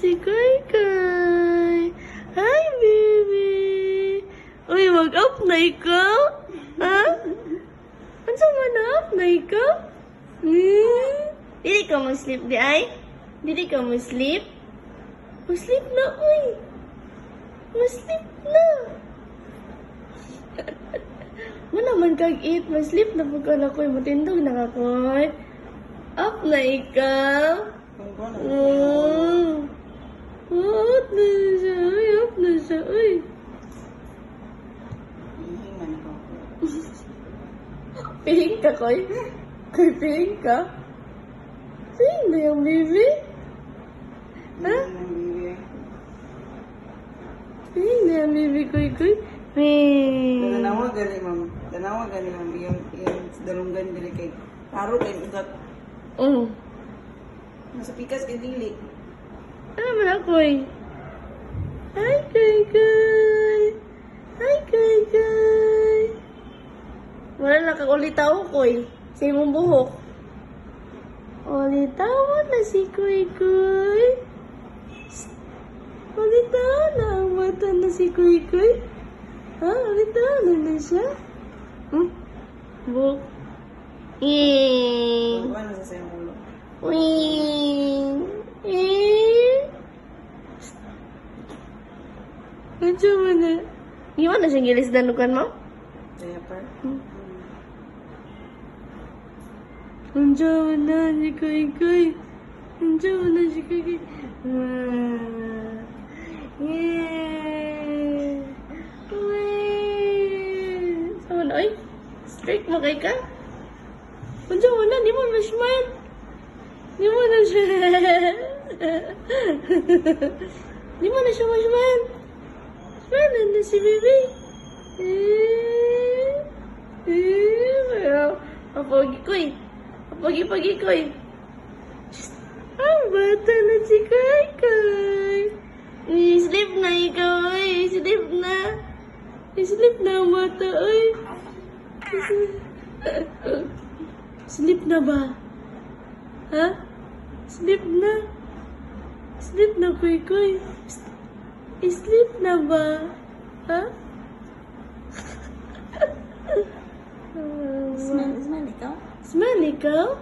si Koy Koy. Hi, baby. Uy, mag-up na ikaw? Ha? Ano man na-up na ikaw? Dili ka mag-sleep di ay? Dili ka mag-sleep? Mag-sleep na, uy. Mag-sleep na. Naman kag-eat. Mag-sleep na po ka na, koy. Matindog na ka, koy. Up na ikaw. Up na siya, uy. Up na siya, uy. Piling ka, koy? Koy, piling ka? Piling na yung baby? Ha? Piling na yung baby, koy, koy? Tanawa gani ma'am. Tanawa gani ma'am. Yung dalunggan dili kay paro kay ugat. Nasa pikas kay dili. Ano man ako eh? Hi, Koy Koy! Hi, Koy Koy! Wala na kang ulitaw, Koy. Sa imong buhok. Ulitaw na si Koy Koy. Ulitaw na ang mata na si Koy Koy. Ha? Ulitaw na siya? Buhok. Ano sa sayang ulo? Wing! Medyo mo na. Iwan na siyang gilis danukan mo? Diaper. Medyo mo na si Koy Koy. Medyo mo na si Koy Koy. Yeah! Sama na, oy? Straight mo kay ka? Medyo mo na, di mo na smile. Di mo na siya. Di mo na siya ma-smile. Smile na si baby. Apagi ko eh. Apagi-pagi ko eh. Ang bata na si Koy Koy. Sleep na ikaw eh. Sleep na. Sleep na ang bata eh. Sleep na ba? Ha? Sleep na. Sleep na, Koy Koy. Sleep na ba? Ha? Smell ikaw? Smell ikaw?